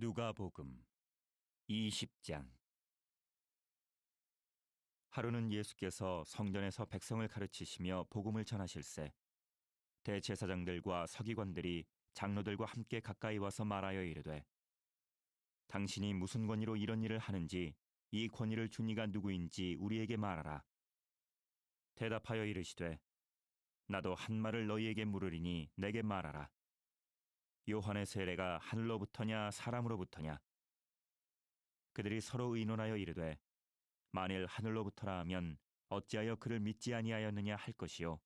누가복음 20장. 하루는 예수께서 성전에서 백성을 가르치시며 복음을 전하실세 대제사장들과 서기관들이 장로들과 함께 가까이 와서 말하여 이르되, 당신이 무슨 권위로 이런 일을 하는지, 이 권위를 준 이가 누구인지 우리에게 말하라. 대답하여 이르시되, 나도 한 말을 너희에게 물으리니 내게 말하라. 요한의 세례가 하늘로부터냐 사람으로부터냐? 그들이 서로 의논하여 이르되, 만일 하늘로부터라 하면 어찌하여 그를 믿지 아니하였느냐 할 것이요,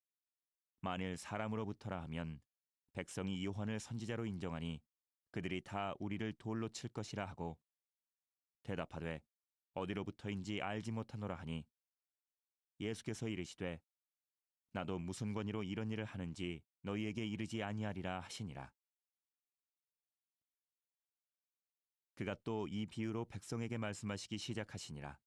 만일 사람으로부터라 하면 백성이 요한을 선지자로 인정하니 그들이 다 우리를 돌로 칠 것이라 하고, 대답하되 어디로부터인지 알지 못하노라 하니, 예수께서 이르시되, 나도 무슨 권위로 이런 일을 하는지 너희에게 이르지 아니하리라 하시니라. 그가 또 이 비유로 백성에게 말씀하시기 시작하시니라.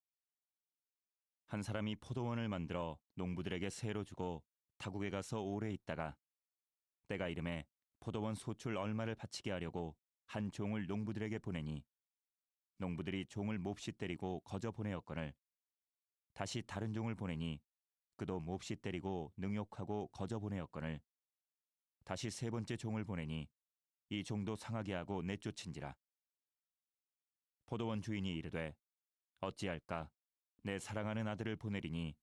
한 사람이 포도원을 만들어 농부들에게 세로 주고 타국에 가서 오래 있다가 때가 이름에 포도원 소출 얼마를 바치게 하려고 한 종을 농부들에게 보내니, 농부들이 종을 몹시 때리고 거저 보내었거늘 다시 다른 종을 보내니 그도 몹시 때리고 능욕하고 거저 보내었거늘 다시 세 번째 종을 보내니 이 종도 상하게 하고 내쫓은지라. 포도원 주인이 이르되, 어찌할까? 내 사랑하는 아들을 보내리니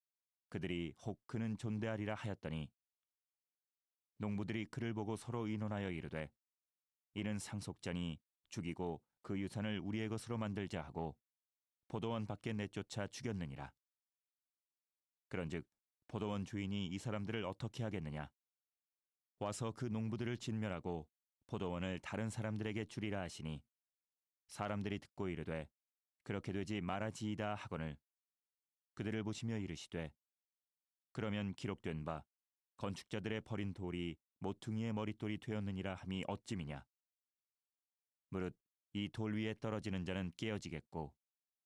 그들이 혹 그는 존대하리라 하였더니, 농부들이 그를 보고 서로 의논하여 이르되, 이는 상속자니 죽이고 그 유산을 우리의 것으로 만들자 하고 포도원 밖에 내쫓아 죽였느니라. 그런즉 포도원 주인이 이 사람들을 어떻게 하겠느냐? 와서 그 농부들을 진멸하고 포도원을 다른 사람들에게 주리라 하시니, 사람들이 듣고 이르되, 그렇게 되지 말아지이다 하거늘 그들을 보시며 이르시되, 그러면 기록된 바 건축자들의 버린 돌이 모퉁이의 머릿돌이 되었느니라 함이 어찌미냐? 무릇 이 돌 위에 떨어지는 자는 깨어지겠고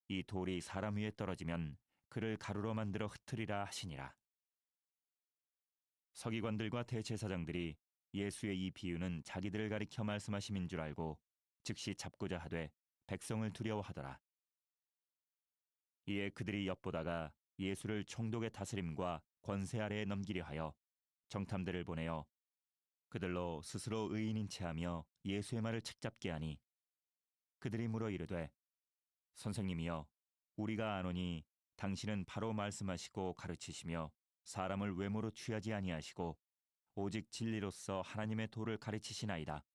이 돌이 사람 위에 떨어지면 그를 가루로 만들어 흩으리라 하시니라. 서기관들과 대제사장들이 예수의 이 비유는 자기들을 가리켜 말씀하심인 줄 알고 즉시 잡고자 하되 백성을 두려워하더라. 이에 그들이 엿보다가 예수를 총독의 다스림과 권세 아래에 넘기려 하여 정탐들을 보내어 그들로 스스로 의인인 체하며 예수의 말을 책잡게 하니, 그들이 물어 이르되, 선생님이여, 우리가 아노니 당신은 바로 말씀하시고 가르치시며 사람을 외모로 취하지 아니하시고 오직 진리로서 하나님의 도를 가르치시나이다.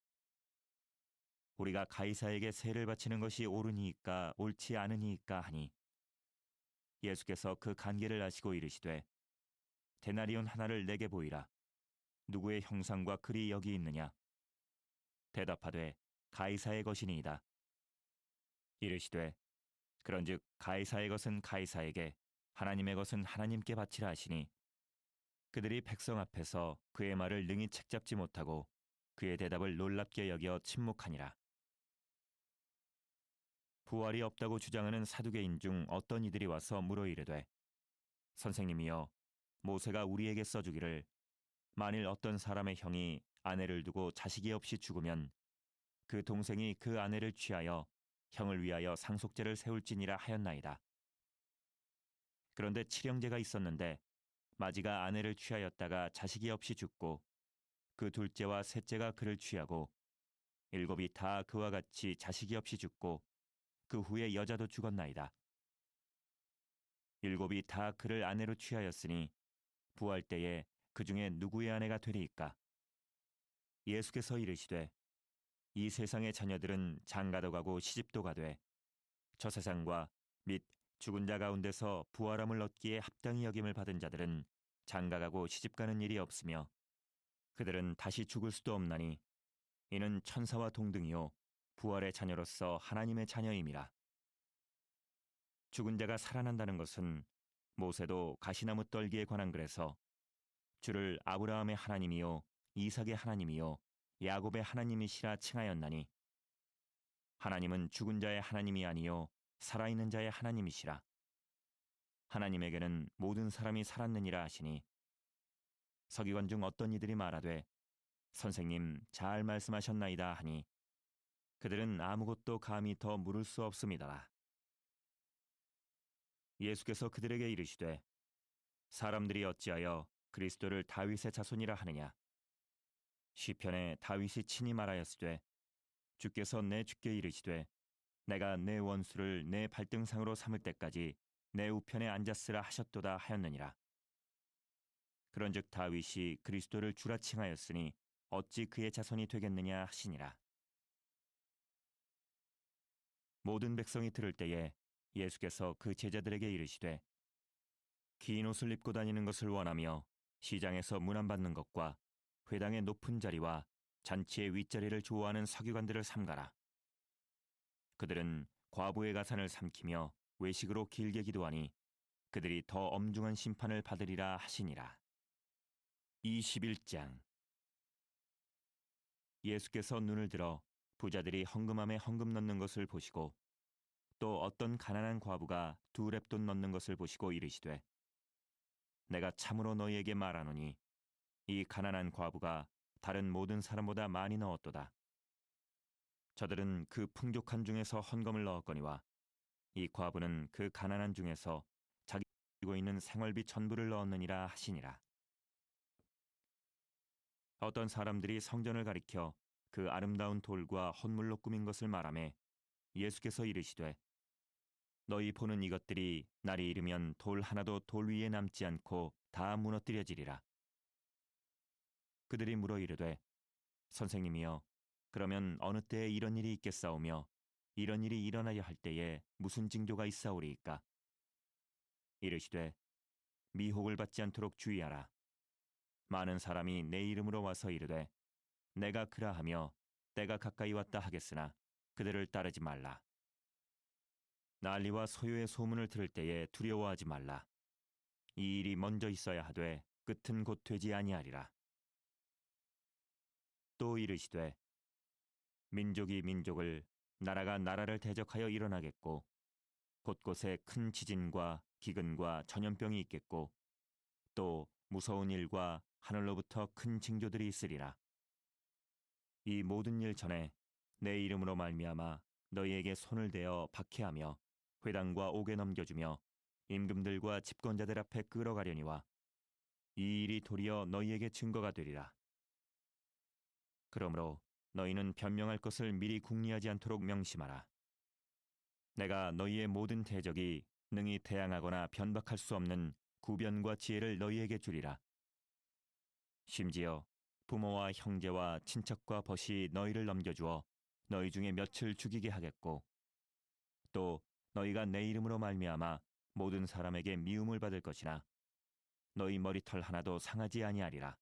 우리가 가이사에게 세를 바치는 것이 옳으니이까 옳지 않으니이까 하니, 예수께서 그 간계를 아시고 이르시되, 데나리온 하나를 내게 보이라. 누구의 형상과 글이 여기 있느냐? 대답하되, 가이사의 것이니이다. 이르시되, 그런즉 가이사의 것은 가이사에게, 하나님의 것은 하나님께 바치라 하시니, 그들이 백성 앞에서 그의 말을 능히 책잡지 못하고 그의 대답을 놀랍게 여겨 침묵하니라. 부활이 없다고 주장하는 사두개인 중 어떤 이들이 와서 물어 이르되, 선생님이여, 모세가 우리에게 써주기를 만일 어떤 사람의 형이 아내를 두고 자식이 없이 죽으면 그 동생이 그 아내를 취하여 형을 위하여 상속제를 세울지니라 하였나이다. 그런데 칠형제가 있었는데 마지가 아내를 취하였다가 자식이 없이 죽고 그 둘째와 셋째가 그를 취하고 일곱이 다 그와 같이 자식이 없이 죽고 그 후에 여자도 죽었나이다. 일곱이 다 그를 아내로 취하였으니 부활 때에 그 중에 누구의 아내가 되리이까? 예수께서 이르시되, 이 세상의 자녀들은 장가도 가고 시집도 가되 저 세상과 및 죽은 자 가운데서 부활함을 얻기에 합당히 여김을 받은 자들은 장가가고 시집가는 일이 없으며 그들은 다시 죽을 수도 없나니, 이는 천사와 동등이요 부활의 자녀로서 하나님의 자녀임이라. 죽은 자가 살아난다는 것은 모세도 가시나무 떨기에 관한 글에서 주를 아브라함의 하나님이요 이삭의 하나님이요 야곱의 하나님이시라 칭하였나니, 하나님은 죽은 자의 하나님이 아니요 살아있는 자의 하나님이시라. 하나님에게는 모든 사람이 살았느니라 하시니, 서기관 중 어떤 이들이 말하되, 선생님 잘 말씀하셨나이다 하니, 그들은 아무것도 감히 더 물을 수 없음이더라. 예수께서 그들에게 이르시되 사람들이 어찌하여 그리스도를 다윗의 자손이라 하느냐. 시편에 다윗이 친히 말하였으되 주께서 내 주께 이르시되 내가 내 원수를 내 발등상으로 삼을 때까지 내 우편에 앉았으라 하셨도다 하였느니라. 그런즉 다윗이 그리스도를 주라 칭하였으니 어찌 그의 자손이 되겠느냐 하시니라. 모든 백성이 들을 때에 예수께서 그 제자들에게 이르시되 긴 옷을 입고 다니는 것을 원하며 시장에서 문안받는 것과 회당의 높은 자리와 잔치의 윗자리를 좋아하는 서기관들을 삼가라. 그들은 과부의 가산을 삼키며 외식으로 길게 기도하니 그들이 더 엄중한 심판을 받으리라 하시니라. 21장. 예수께서 눈을 들어 부자들이 헌금함에 헌금 넣는 것을 보시고 또 어떤 가난한 과부가 2렙돈 넣는 것을 보시고 이르시되 내가 참으로 너희에게 말하노니 이 가난한 과부가 다른 모든 사람보다 많이 넣었도다. 저들은 그 풍족한 중에서 헌금을 넣었거니와 이 과부는 그 가난한 중에서 자기 가지고 있는 생활비 전부를 넣었느니라 하시니라. 어떤 사람들이 성전을 가리켜 그 아름다운 돌과 헌물로 꾸민 것을 말하매 예수께서 이르시되 너희 보는 이것들이 날이 이르면 돌 하나도 돌 위에 남지 않고 다 무너뜨려지리라. 그들이 물어 이르되 선생님이여 그러면 어느 때에 이런 일이 있겠사오며 이런 일이 일어나려 할 때에 무슨 징조가 있사오리이까? 이르시되 미혹을 받지 않도록 주의하라. 많은 사람이 내 이름으로 와서 이르되 내가 그라하며 때가 가까이 왔다 하겠으나 그들을 따르지 말라. 난리와 소요의 소문을 들을 때에 두려워하지 말라. 이 일이 먼저 있어야 하되 끝은 곧 되지 아니하리라. 또 이르시되 민족이 민족을 나라가 나라를 대적하여 일어나겠고 곳곳에 큰 지진과 기근과 전염병이 있겠고 또 무서운 일과 하늘로부터 큰 징조들이 있으리라. 이 모든 일 전에 내 이름으로 말미암아 너희에게 손을 대어 박해하며 회당과 옥에 넘겨주며 임금들과 집권자들 앞에 끌어가려니와 이 일이 도리어 너희에게 증거가 되리라. 그러므로 너희는 변명할 것을 미리 궁리하지 않도록 명심하라. 내가 너희의 모든 대적이 능히 대항하거나 변박할 수 없는 구변과 지혜를 너희에게 주리라. 심지어 부모와 형제와 친척과 벗이 너희를 넘겨주어 너희 중에 몇을 죽이게 하겠고 또 너희가 내 이름으로 말미암아 모든 사람에게 미움을 받을 것이나 너희 머리털 하나도 상하지 아니하리라.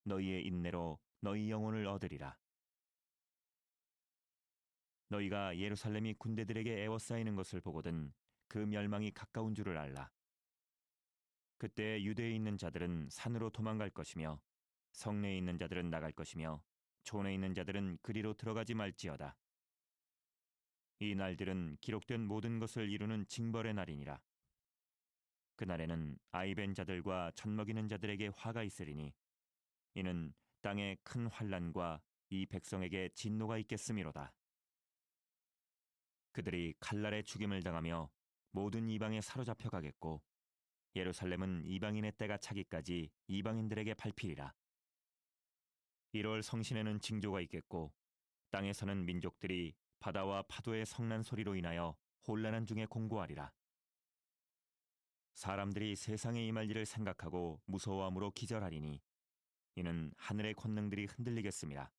너희의 인내로 너희 영혼을 얻으리라. 너희가 예루살렘이 군대들에게 에워싸이는 것을 보거든 그 멸망이 가까운 줄을 알라. 그때 유대에 있는 자들은 산으로 도망갈 것이며 성내에 있는 자들은 나갈 것이며 촌에 있는 자들은 그리로 들어가지 말지어다. 이 날들은 기록된 모든 것을 이루는 징벌의 날이니라. 그날에는 아이벤 자들과 젖먹이는 자들에게 화가 있으리니 이는 땅에 큰 환난과 이 백성에게 진노가 있겠음이로다. 그들이 칼날에 죽임을 당하며 모든 이방에 사로잡혀 가겠고 예루살렘은 이방인의 때가 차기까지 이방인들에게 밟히리라. 1월 성신에는 징조가 있겠고 땅에서는 민족들이 바다와 파도의 성난 소리로 인하여 혼란한 중에 공고하리라. 사람들이 세상에 임할 일을 생각하고 무서워함으로 기절하리니 이는 하늘의 권능들이 흔들리겠습니다.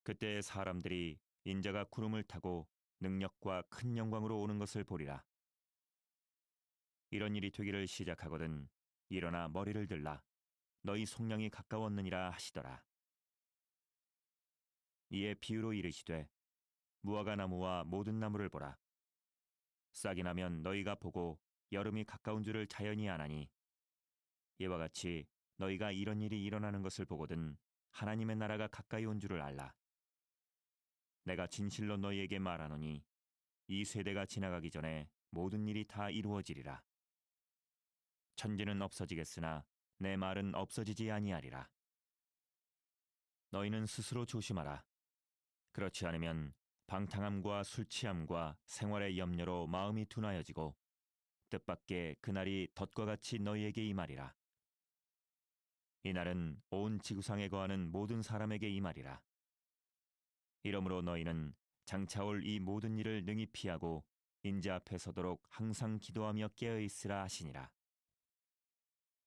그때 사람들이 인자가 구름을 타고 능력과 큰 영광으로 오는 것을 보리라. 이런 일이 되기를 시작하거든 일어나 머리를 들라 너희 속량이 가까웠느니라 하시더라. 이에 비유로 이르시되 무화과 나무와 모든 나무를 보라. 싹이 나면 너희가 보고 여름이 가까운 줄을 자연히 아나니 이와 같이 너희가 이런 일이 일어나는 것을 보거든 하나님의 나라가 가까이 온 줄을 알라. 내가 진실로 너희에게 말하노니 이 세대가 지나가기 전에 모든 일이 다 이루어지리라. 천지는 없어지겠으나 내 말은 없어지지 아니하리라. 너희는 스스로 조심하라. 그렇지 않으면 방탕함과 술 취함과 생활의 염려로 마음이 둔하여지고 뜻밖의 그날이 덫과 같이 너희에게 임하리라. 이날은 온 지구상에 거하는 모든 사람에게 임하리라. 이러므로 너희는 장차올 이 모든 일을 능히 피하고 인자 앞에 서도록 항상 기도하며 깨어 있으라 하시니라.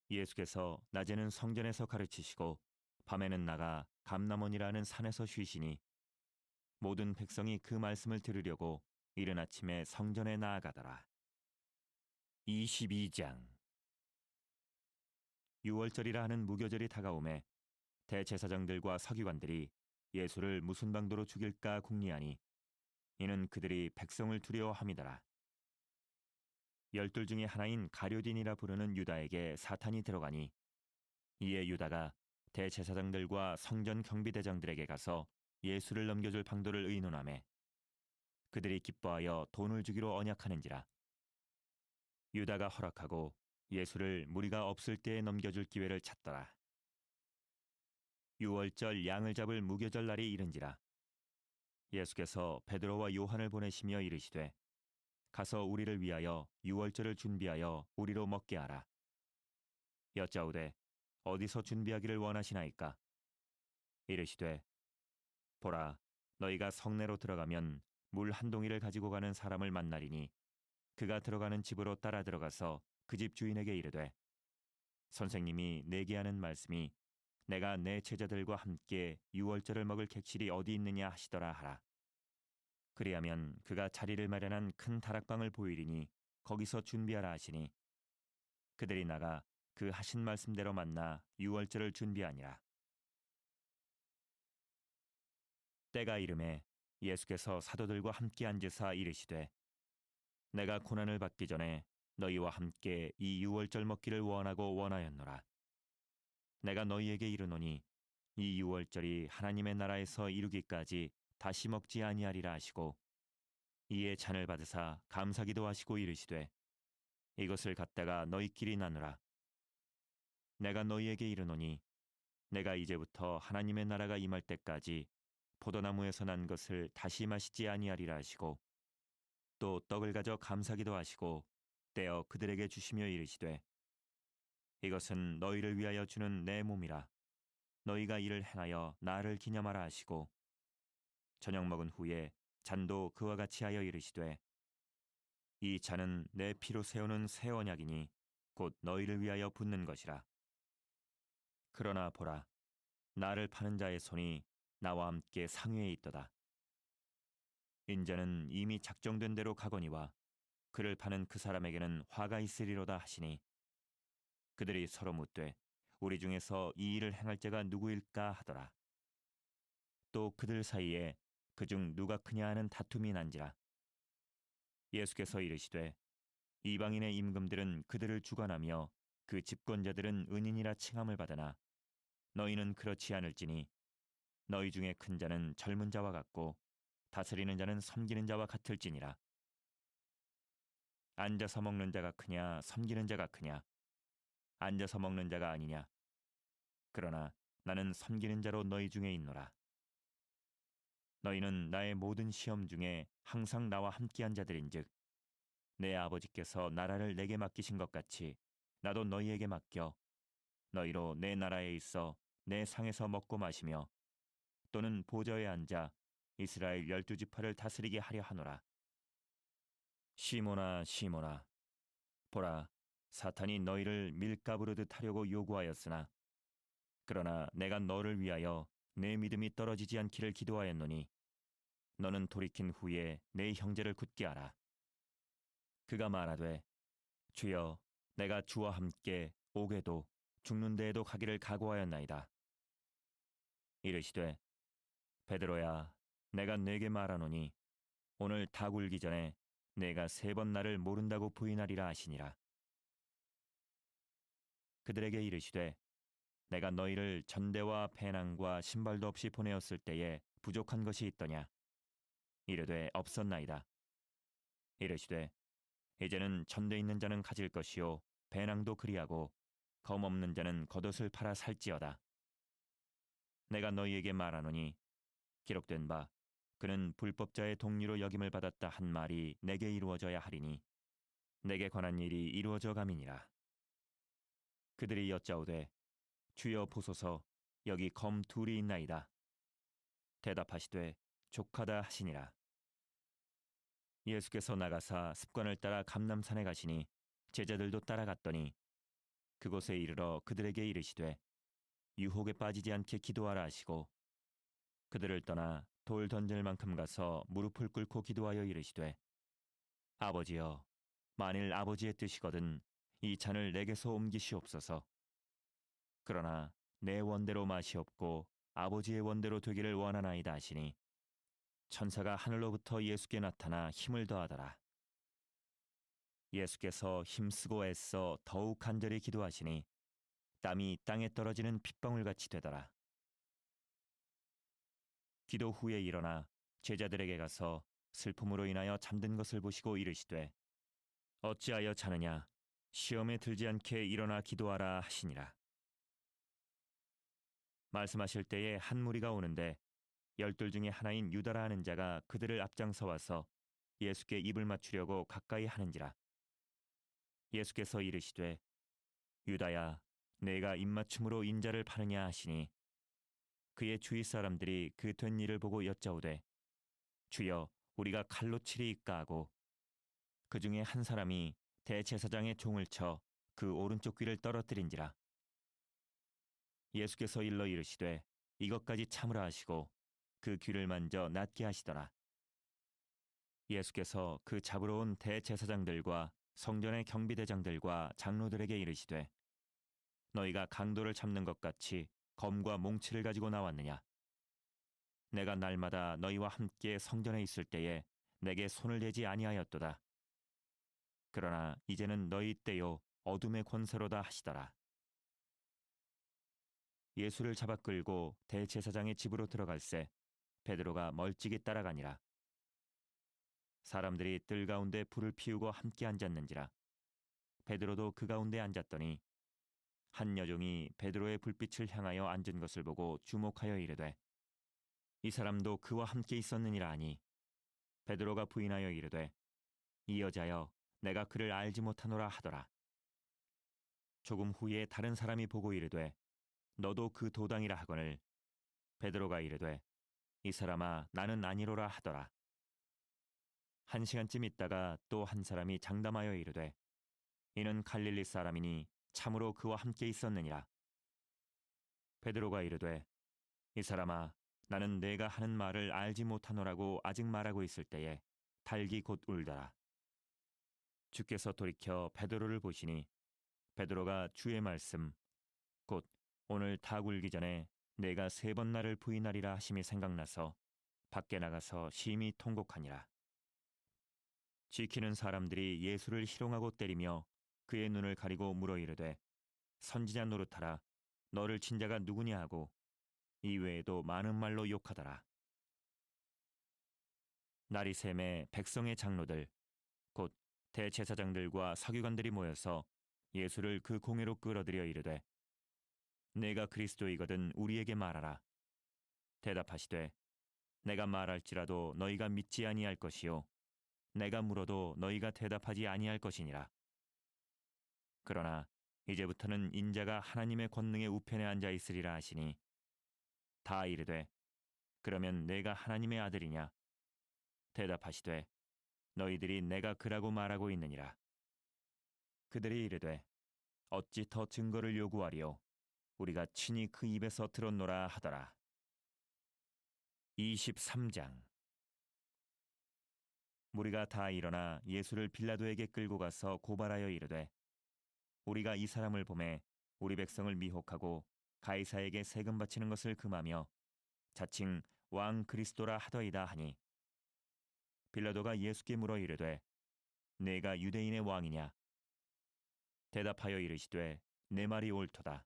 예수께서 낮에는 성전에서 가르치시고 밤에는 나가 감람원이라는 산에서 쉬시니 모든 백성이 그 말씀을 들으려고 이른 아침에 성전에 나아가더라. 22장. 유월절이라 하는 무교절이 다가오매 대제사장들과 서기관들이 예수를 무슨 방도로 죽일까 궁리하니 이는 그들이 백성을 두려워함이더라. 열둘 중에 하나인 가룟딘이라 부르는 유다에게 사탄이 들어가니 이에 유다가 대제사장들과 성전 경비대장들에게 가서 예수를 넘겨줄 방도를 의논하매 그들이 기뻐하여 돈을 주기로 언약하는지라. 유다가 허락하고 예수를 무리가 없을 때에 넘겨줄 기회를 찾더라. 유월절 양을 잡을 무교절 날이 이른지라. 예수께서 베드로와 요한을 보내시며 이르시되 가서 우리를 위하여 유월절을 준비하여 우리로 먹게 하라. 여짜오되 어디서 준비하기를 원하시나이까? 이르시되 보라, 너희가 성내로 들어가면 물 한 동이를 가지고 가는 사람을 만나리니 그가 들어가는 집으로 따라 들어가서 그 집 주인에게 이르되 선생님이 내게 하는 말씀이 내가 내 제자들과 함께 유월절을 먹을 객실이 어디 있느냐 하시더라 하라. 그리하면 그가 자리를 마련한 큰 다락방을 보이리니 거기서 준비하라 하시니 그들이 나가 그 하신 말씀대로 만나 유월절을 준비하니라. 때가 이름에 예수께서 사도들과 함께 앉으사 이르시되 내가 고난을 받기 전에 너희와 함께 이 유월절 먹기를 원하고 원하였노라. 내가 너희에게 이르노니 이 유월절이 하나님의 나라에서 이루기까지 다시 먹지 아니하리라 하시고 이에 잔을 받으사 감사기도 하시고 이르시되 이것을 갖다가 너희끼리 나누라. 내가 너희에게 이르노니 내가 이제부터 하나님의 나라가 임할 때까지 포도나무에서 난 것을 다시 마시지 아니하리라 하시고 또 떡을 가져 감사기도 하시고 떼어 그들에게 주시며 이르시되 이것은 너희를 위하여 주는 내 몸이라. 너희가 이를 행하여 나를 기념하라 하시고 저녁 먹은 후에 잔도 그와 같이 하여 이르시되 이 잔은 내 피로 세우는 새 언약이니 곧 너희를 위하여 붓는 것이라. 그러나 보라, 나를 파는 자의 손이 나와 함께 상회에 있도다. 인자는 이미 작정된 대로 가거니와 그를 파는 그 사람에게는 화가 있으리로다 하시니 그들이 서로 묻되 우리 중에서 이 일을 행할 자가 누구일까 하더라. 또 그들 사이에 그중 누가 크냐 하는 다툼이 난지라. 예수께서 이르시되 이방인의 임금들은 그들을 주관하며 그 집권자들은 은인이라 칭함을 받으나 너희는 그렇지 않을지니 너희 중에 큰 자는 젊은 자와 같고 다스리는 자는 섬기는 자와 같을지니라. 앉아서 먹는 자가 크냐 섬기는 자가 크냐? 앉아서 먹는 자가 아니냐? 그러나 나는 섬기는 자로 너희 중에 있노라. 너희는 나의 모든 시험 중에 항상 나와 함께한 자들인즉 내 아버지께서 나라를 내게 맡기신 것 같이 나도 너희에게 맡겨 너희로 내 나라에 있어 내 상에서 먹고 마시며 또는 보좌에 앉아 이스라엘 12지파를 다스리게 하려 하노라. 시몬아 시몬아 보라 사탄이 너희를 밀가부르듯 하려고 요구하였으나 그러나 내가 너를 위하여 내 믿음이 떨어지지 않기를 기도하였노니 너는 돌이킨 후에 내 형제를 굳게 하라. 그가 말하되 주여 내가 주와 함께 옥에도 죽는 데에도 가기를 각오하였나이다. 이르시되 베드로야 내가 네게 말하노니 오늘 닭 울기 전에 내가 3번 나를 모른다고 부인하리라 하시니라. 그들에게 이르시되 내가 너희를 전대와 배낭과 신발도 없이 보내었을 때에 부족한 것이 있더냐? 이르되 없었나이다. 이르시되 이제는 전대 있는 자는 가질 것이요 배낭도 그리하고 검 없는 자는 겉옷을 팔아 살지어다. 내가 너희에게 말하노니 기록된 바 그는 불법자의 동리로 여김을 받았다 한 말이 내게 이루어져야 하리니 내게 관한 일이 이루어져 감이니라. 그들이 여짜오되 주여 보소서 여기 검 둘이 있나이다. 대답하시되 족하다 하시니라. 예수께서 나가사 습관을 따라 감람산에 가시니 제자들도 따라갔더니 그곳에 이르러 그들에게 이르시되 유혹에 빠지지 않게 기도하라 하시고 그들을 떠나 돌 던질 만큼 가서 무릎을 꿇고 기도하여 이르시되 아버지여 만일 아버지의 뜻이거든 이 잔을 내게서 옮기시옵소서. 그러나 내 원대로 마시옵고 아버지의 원대로 되기를 원하나이다 하시니 천사가 하늘로부터 예수께 나타나 힘을 더하더라. 예수께서 힘쓰고 애써 더욱 간절히 기도하시니 땀이 땅에 떨어지는 핏방울같이 되더라. 기도 후에 일어나 제자들에게 가서 슬픔으로 인하여 잠든 것을 보시고 이르시되 어찌하여 자느냐 시험에 들지 않게 일어나 기도하라 하시니라. 말씀하실 때에 한 무리가 오는데 열둘 중에 하나인 유다라 하는 자가 그들을 앞장서 와서 예수께 입을 맞추려고 가까이 하는지라. 예수께서 이르시되 유다야 내가 입맞춤으로 인자를 파느냐 하시니 그의 주위 사람들이 그 된 일을 보고 여짜오되 주여 우리가 칼로 치리이까 하고 그 중에 한 사람이 대제사장의 종을 쳐 그 오른쪽 귀를 떨어뜨린지라. 예수께서 일러 이르시되 이것까지 참으라 하시고 그 귀를 만져 낫게 하시더라. 예수께서 그 잡으러 온 대제사장들과 성전의 경비대장들과 장로들에게 이르시되 너희가 강도를 잡는 것 같이 검과 몽치를 가지고 나왔느냐? 내가 날마다 너희와 함께 성전에 있을 때에 내게 손을 대지 아니하였도다. 그러나 이제는 너희 때요 어둠의 권세로다 하시더라. 예수를 잡아 끌고 대제사장의 집으로 들어갈새 베드로가 멀찍이 따라가니라. 사람들이 뜰 가운데 불을 피우고 함께 앉았는지라. 베드로도 그 가운데 앉았더니 한 여종이 베드로의 불빛을 향하여 앉은 것을 보고 주목하여 이르되 이 사람도 그와 함께 있었느니라 하니 베드로가 부인하여 이르되 이 여자여 내가 그를 알지 못하노라 하더라. 조금 후에 다른 사람이 보고 이르되 너도 그 도당이라 하거늘 베드로가 이르되 이 사람아 나는 아니로라 하더라. 한 시간쯤 있다가 또 한 사람이 장담하여 이르되 이는 갈릴리 사람이니 참으로 그와 함께 있었느니라. 베드로가 이르되 이 사람아 나는 내가 하는 말을 알지 못하노라고 아직 말하고 있을 때에 닭이 곧 울더라. 주께서 돌이켜 베드로를 보시니 베드로가 주의 말씀 곧 오늘 닭 울기 전에 내가 3번 나를 부인하리라 하심이 생각나서 밖에 나가서 심히 통곡하니라. 지키는 사람들이 예수를 희롱하고 때리며 그의 눈을 가리고 물어 이르되 선지자 노릇하라 너를 친 자가 누구냐 하고 이외에도 많은 말로 욕하더라. 날이 샘에 백성의 장로들 곧 대제사장들과 서기관들이 모여서 예수를 그 공회로 끌어들여 이르되 내가 그리스도이거든 우리에게 말하라. 대답하시되 내가 말할지라도 너희가 믿지 아니할 것이요 내가 물어도 너희가 대답하지 아니할 것이니라. 그러나 이제부터는 인자가 하나님의 권능의 우편에 앉아 있으리라 하시니 다 이르되 그러면 내가 하나님의 아들이냐? 대답하시되 너희들이 내가 그라고 말하고 있느니라. 그들이 이르되 어찌 더 증거를 요구하리요? 우리가 친히 그 입에서 들었노라 하더라. 23장. 무리가 다 일어나 예수를 빌라도에게 끌고 가서 고발하여 이르되 우리가 이 사람을 보매 우리 백성을 미혹하고 가이사에게 세금 바치는 것을 금하며 자칭 왕 그리스도라 하더이다 하니 빌라도가 예수께 물어 이르되 내가 유대인의 왕이냐? 대답하여 이르시되 내 말이 옳도다.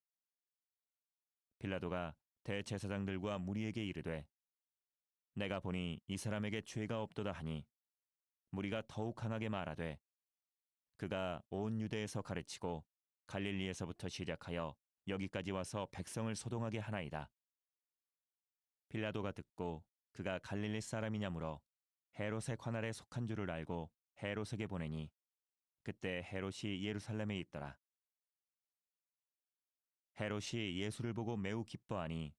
빌라도가 대제사장들과 무리에게 이르되 내가 보니 이 사람에게 죄가 없도다 하니 무리가 더욱 강하게 말하되 그가 온 유대에서 가르치고 갈릴리에서부터 시작하여 여기까지 와서 백성을 소동하게 하나이다. 빌라도가 듣고 그가 갈릴리 사람이냐므로 헤롯의 관할에 속한 줄을 알고 헤롯에게 보내니 그때 헤롯이 예루살렘에 있더라. 헤롯이 예수를 보고 매우 기뻐하니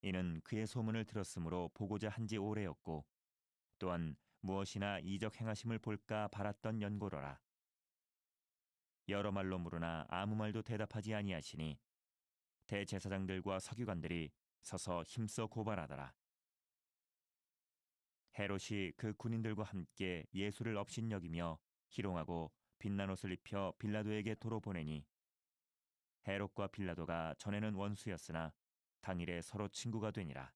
이는 그의 소문을 들었으므로 보고자 한 지 오래였고 또한 무엇이나 이적 행하심을 볼까 바랐던 연고로라. 여러 말로 물으나 아무 말도 대답하지 아니하시니 대제사장들과 서기관들이 서서 힘써 고발하더라. 헤롯이 그 군인들과 함께 예수를 업신여기며 희롱하고 빛난 옷을 입혀 빌라도에게 도로 보내니 헤롯과 빌라도가 전에는 원수였으나 당일에 서로 친구가 되니라.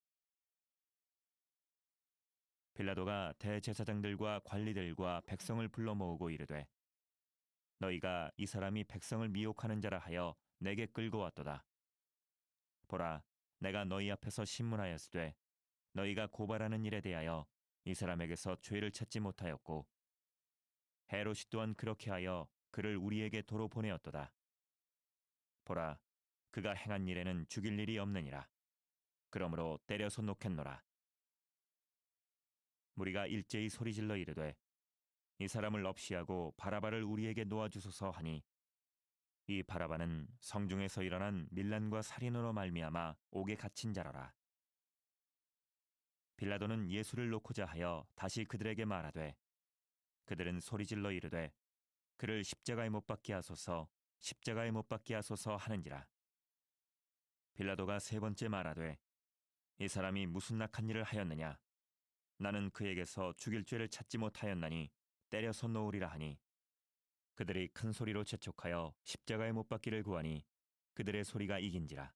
빌라도가 대제사장들과 관리들과 백성을 불러 모으고 이르되 너희가 이 사람이 백성을 미혹하는 자라 하여 내게 끌고 왔도다. 보라, 내가 너희 앞에서 신문하였으되 너희가 고발하는 일에 대하여 이 사람에게서 죄를 찾지 못하였고 헤롯이 또한 그렇게 하여 그를 우리에게 도로 보내었도다. 보라, 그가 행한 일에는 죽일 일이 없느니라. 그러므로 때려서 놓겠노라. 무리가 일제히 소리질러 이르되 이 사람을 없이하고 바라바를 우리에게 놓아주소서 하니 이 바라바는 성중에서 일어난 밀란과 살인으로 말미암아 옥에 갇힌 자라라. 빌라도는 예수를 놓고자 하여 다시 그들에게 말하되 그들은 소리질러 이르되 그를 십자가에 못 박게 하소서 십자가에 못 박게 하소서 하는지라. 빌라도가 세 번째 말하되 이 사람이 무슨 악한 일을 하였느냐 나는 그에게서 죽일 죄를 찾지 못하였나니 때려서 놓으리라 하니 그들이 큰 소리로 재촉하여 십자가에 못 박기를 구하니 그들의 소리가 이긴지라.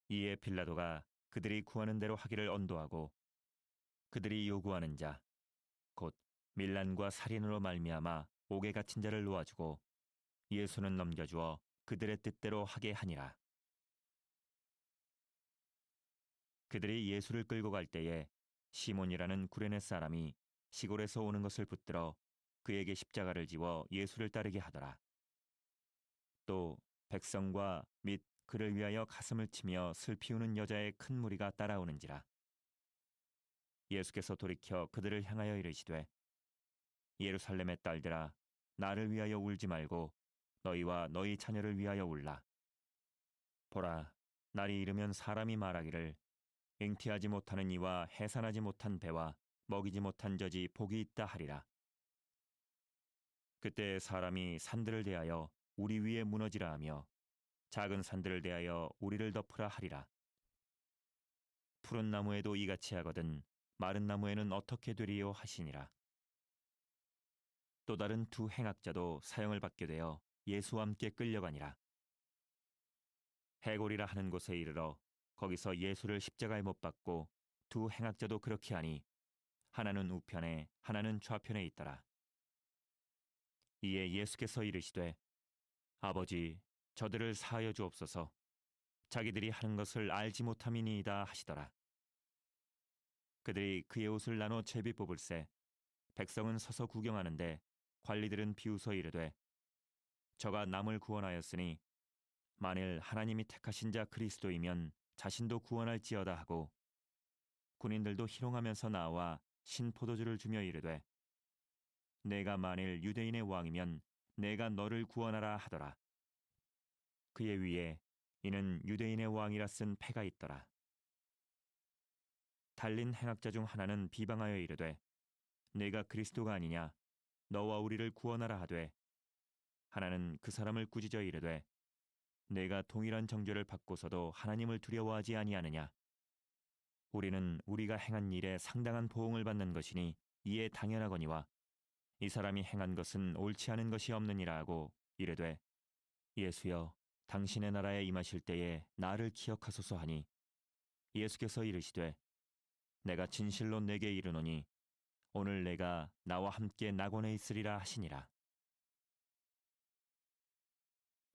이에 빌라도가 그들이 구하는 대로 하기를 언도하고 그들이 요구하는 자 곧 밀란과 살인으로 말미암아 옥에 갇힌 자를 놓아주고 예수는 넘겨주어 그들의 뜻대로 하게 하니라. 그들이 예수를 끌고 갈 때에 시몬이라는 구레네 사람이 시골에서 오는 것을 붙들어 그에게 십자가를 지워 예수를 따르게 하더라. 또 백성과 및 그를 위하여 가슴을 치며 슬피 우는 여자의 큰 무리가 따라오는지라. 예수께서 돌이켜 그들을 향하여 이르시되 예루살렘의 딸들아 나를 위하여 울지 말고 너희와 너희 자녀를 위하여 울라. 보라 날이 이르면 사람이 말하기를 잉태하지 못하는 이와 해산하지 못한 배와 먹이지 못한 젖이 복이 있다 하리라. 그때 사람이 산들을 대하여 우리 위에 무너지라 하며 작은 산들을 대하여 우리를 덮으라 하리라. 푸른 나무에도 이같이 하거든 마른 나무에는 어떻게 되리요 하시니라. 또 다른 두 행악자도 사형을 받게 되어 예수와 함께 끌려가니라. 해골이라 하는 곳에 이르러 거기서 예수를 십자가에 못 박고 두 행악자도 그렇게 하니 하나는 우편에 하나는 좌편에 있더라. 이에 예수께서 이르시되 아버지 저들을 사하여 주옵소서 자기들이 하는 것을 알지 못함이니이다 하시더라. 그들이 그의 옷을 나눠 제비 뽑을새 백성은 서서 구경하는데 관리들은 비웃어 이르되 저가 남을 구원하였으니 만일 하나님이 택하신 자 그리스도이면 자신도 구원할지어다 하고 군인들도 희롱하면서 나와 신포도주를 주며 이르되 내가 만일 유대인의 왕이면 내가 너를 구원하라 하더라. 그의 위에 이는 유대인의 왕이라 쓴 패가 있더라. 달린 행악자 중 하나는 비방하여 이르되 내가 그리스도가 아니냐 너와 우리를 구원하라 하되 하나는 그 사람을 꾸짖어 이르되 내가 동일한 정죄를 받고서도 하나님을 두려워하지 아니하느냐 우리는 우리가 행한 일에 상당한 보응을 받는 것이니 이에 당연하거니와 이 사람이 행한 것은 옳지 않은 것이 없느니라 하고 이르되 예수여 당신의 나라에 임하실 때에 나를 기억하소서 하니 예수께서 이르시되 내가 진실로 내게 이르노니 오늘 내가 나와 함께 낙원에 있으리라 하시니라.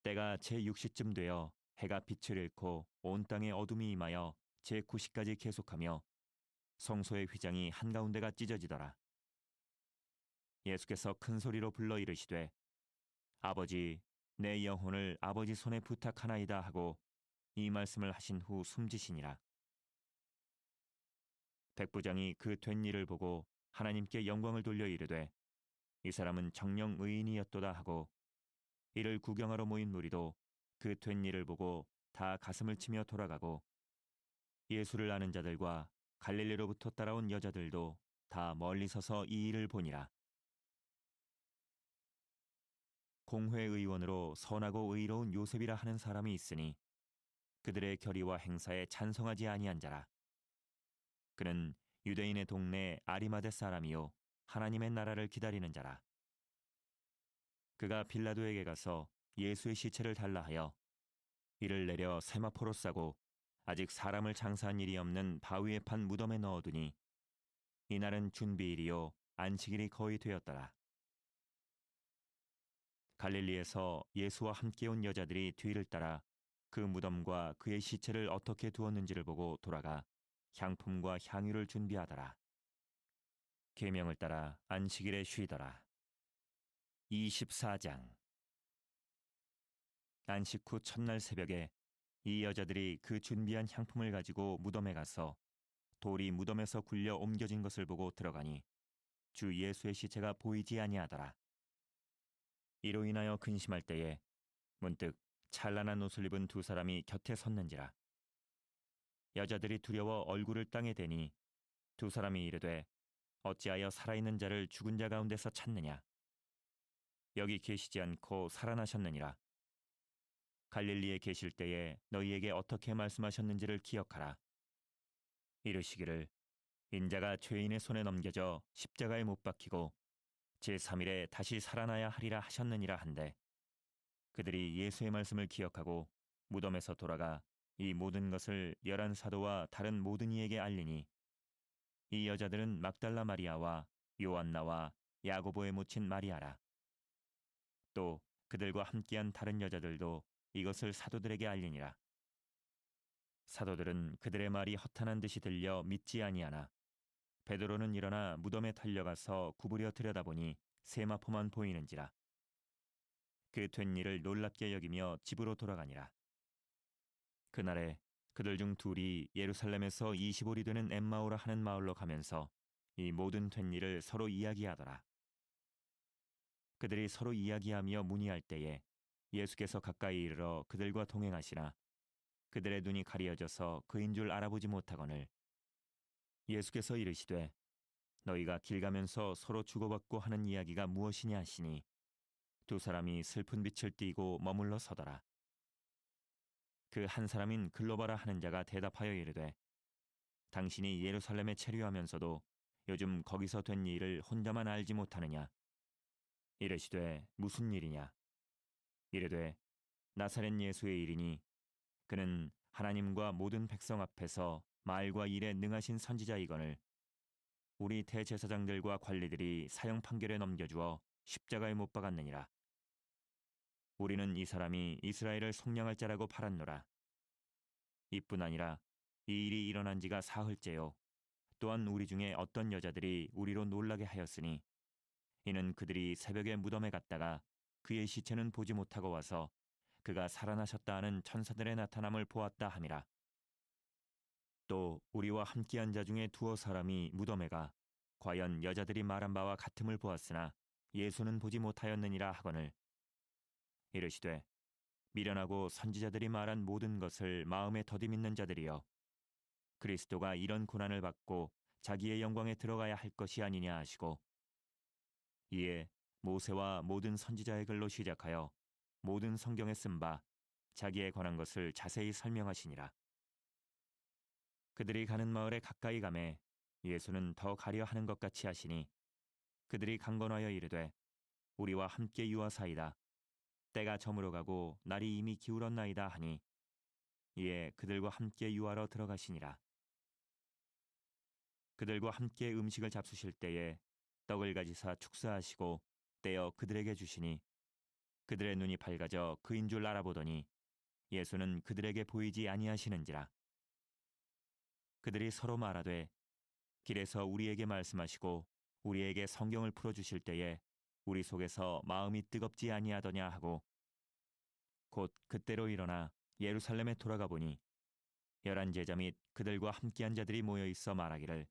때가 제6시쯤 되어 해가 빛을 잃고 온 땅에 어둠이 임하여 제9시까지 계속하며 성소의 휘장이 한가운데가 찢어지더라. 예수께서 큰 소리로 불러 이르시되 아버지 내 영혼을 아버지 손에 부탁하나이다 하고 이 말씀을 하신 후 숨지시니라. 백부장이 그 된 일을 보고 하나님께 영광을 돌려 이르되 이 사람은 정령 의인이었도다 하고 이를 구경하러 모인 무리도 그 된 일을 보고 다 가슴을 치며 돌아가고 예수를 아는 자들과 갈릴리로부터 따라온 여자들도 다 멀리 서서 이 일을 보니라. 공회의원으로 선하고 의로운 요셉이라 하는 사람이 있으니 그들의 결의와 행사에 찬성하지 아니한 자라. 그는 유대인의 동네 아리마대 사람이요 하나님의 나라를 기다리는 자라. 그가 빌라도에게 가서 예수의 시체를 달라 하여 이를 내려 세마포로 싸고 아직 사람을 장사한 일이 없는 바위에 판 무덤에 넣어두니 이날은 준비일이요 안식일이 거의 되었더라. 갈릴리에서 예수와 함께 온 여자들이 뒤를 따라 그 무덤과 그의 시체를 어떻게 두었는지를 보고 돌아가 향품과 향유를 준비하더라. 계명을 따라 안식일에 쉬더라. 24장. 안식 후 첫날 새벽에 이 여자들이 그 준비한 향품을 가지고 무덤에 가서 돌이 무덤에서 굴려 옮겨진 것을 보고 들어가니 주 예수의 시체가 보이지 아니하더라. 이로 인하여 근심할 때에 문득 찬란한 옷을 입은 두 사람이 곁에 섰는지라. 여자들이 두려워 얼굴을 땅에 대니 두 사람이 이르되 어찌하여 살아있는 자를 죽은 자 가운데서 찾느냐. 여기 계시지 않고 살아나셨느니라. 갈릴리에 계실 때에 너희에게 어떻게 말씀하셨는지를 기억하라. 이르시기를 인자가 죄인의 손에 넘겨져 십자가에 못 박히고 제3일에 다시 살아나야 하리라 하셨느니라 한데 그들이 예수의 말씀을 기억하고 무덤에서 돌아가 이 모든 것을 11 사도와 다른 모든 이에게 알리니 이 여자들은 막달라 마리아와 요한나와 야고보의 모친 마리아라. 또 그들과 함께한 다른 여자들도 이것을 사도들에게 알리니라. 사도들은 그들의 말이 허탄한 듯이 들려 믿지 아니하나 베드로는 일어나 무덤에 달려가서 구부려 들여다보니 세마포만 보이는지라. 그 된 일을 놀랍게 여기며 집으로 돌아가니라. 그날에 그들 중 둘이 예루살렘에서 20올이 되는 엠마오라 하는 마을로 가면서 이 모든 된 일을 서로 이야기하더라. 그들이 서로 이야기하며 문의할 때에 예수께서 가까이 이르러 그들과 동행하시나 그들의 눈이 가리어져서 그인 줄 알아보지 못하거늘 예수께서 이르시되 너희가 길 가면서 서로 주고받고 하는 이야기가 무엇이냐 하시니 두 사람이 슬픈 빛을 띠고 머물러 서더라. 그 한 사람인 글로바라 하는 자가 대답하여 이르되 당신이 예루살렘에 체류하면서도 요즘 거기서 된 일을 혼자만 알지 못하느냐. 이르시되 무슨 일이냐. 이르되 나사렛 예수의 일이니 그는 하나님과 모든 백성 앞에서 말과 일에 능하신 선지자이거늘 우리 대제사장들과 관리들이 사형 판결에 넘겨주어 십자가에 못 박았느니라. 우리는 이 사람이 이스라엘을 속량할 자라고 팔았노라. 이뿐 아니라 이 일이 일어난 지가 사흘째요. 또한 우리 중에 어떤 여자들이 우리로 놀라게 하였으니 이는 그들이 새벽에 무덤에 갔다가 그의 시체는 보지 못하고 와서 그가 살아나셨다 하는 천사들의 나타남을 보았다 함이라. 또 우리와 함께한 자 중에 두어 사람이 무덤에 가 과연 여자들이 말한 바와 같음을 보았으나 예수는 보지 못하였느니라 하거늘 이르시되 미련하고 선지자들이 말한 모든 것을 마음에 더디 믿는 자들이여 그리스도가 이런 고난을 받고 자기의 영광에 들어가야 할 것이 아니냐 하시고 이에 모세와 모든 선지자의 글로 시작하여 모든 성경에 쓴 바 자기에 관한 것을 자세히 설명하시니라. 그들이 가는 마을에 가까이 가매 예수는 더 가려 하는 것 같이 하시니 그들이 강건하여 이르되 우리와 함께 유하사이다. 때가 저물어 가고 날이 이미 기울었나이다 하니 이에 그들과 함께 유하러 들어가시니라. 그들과 함께 음식을 잡수실 때에 떡을 가지사 축사하시고 떼어 그들에게 주시니 그들의 눈이 밝아져 그인 줄 알아보더니 예수는 그들에게 보이지 아니하시는지라. 그들이 서로 말하되 길에서 우리에게 말씀하시고 우리에게 성경을 풀어주실 때에 우리 속에서 마음이 뜨겁지 아니하더냐 하고 곧 그때로 일어나 예루살렘에 돌아가 보니 11 제자 및 그들과 함께한 자들이 모여 있어 말하기를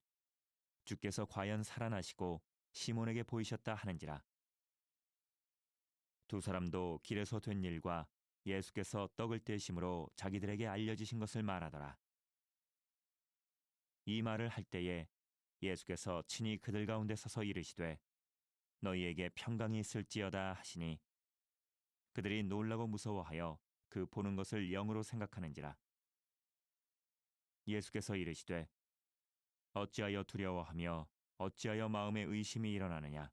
주께서 과연 살아나시고 시몬에게 보이셨다 하는지라. 두 사람도 길에서 된 일과 예수께서 떡을 떼심으로 자기들에게 알려지신 것을 말하더라. 이 말을 할 때에 예수께서 친히 그들 가운데 서서 이르시되 너희에게 평강이 있을지어다 하시니 그들이 놀라고 무서워하여 그 보는 것을 영으로 생각하는지라. 예수께서 이르시되 어찌하여 두려워하며 어찌하여 마음에 의심이 일어나느냐.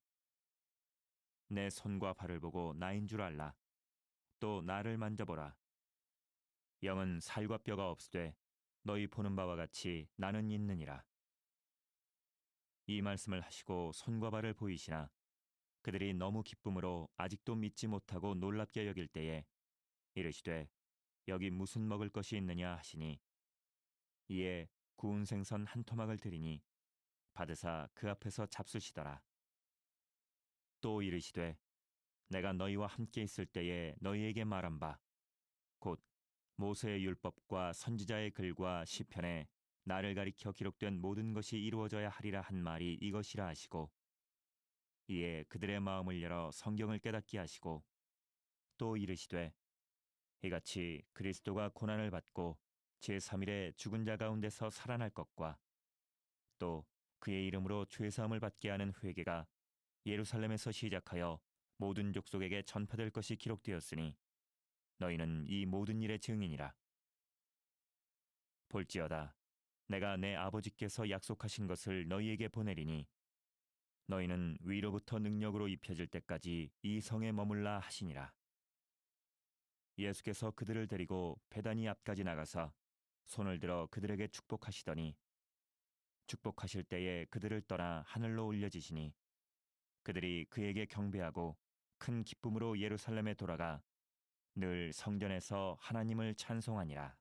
내 손과 발을 보고 나인 줄 알라. 또 나를 만져보라. 영은 살과 뼈가 없으되 너희 보는 바와 같이 나는 있느니라. 이 말씀을 하시고 손과 발을 보이시나 그들이 너무 기쁨으로 아직도 믿지 못하고 놀랍게 여길 때에 이르시되 여기 무슨 먹을 것이 있느냐 하시니 이에 구운 생선 한 토막을 드리니 받으사 그 앞에서 잡수시더라. 또 이르시되 내가 너희와 함께 있을 때에 너희에게 말한 바 곧 모세의 율법과 선지자의 글과 시편에 나를 가리켜 기록된 모든 것이 이루어져야 하리라 한 말이 이것이라 하시고 이에 그들의 마음을 열어 성경을 깨닫게 하시고 또 이르시되 이같이 그리스도가 고난을 받고 제3일에 죽은 자 가운데서 살아날 것과 또 그의 이름으로 죄사함을 받게 하는 회개가 예루살렘에서 시작하여 모든 족속에게 전파될 것이 기록되었으니 너희는 이 모든 일의 증인이라. 볼지어다 내가 내 아버지께서 약속하신 것을 너희에게 보내리니 너희는 위로부터 능력으로 입혀질 때까지 이 성에 머물라 하시니라. 예수께서 그들을 데리고 베다니 앞까지 나가서 손을 들어 그들에게 축복하시더니 축복하실 때에 그들을 떠나 하늘로 올려지시니 그들이 그에게 경배하고 큰 기쁨으로 예루살렘에 돌아가 늘 성전에서 하나님을 찬송하니라.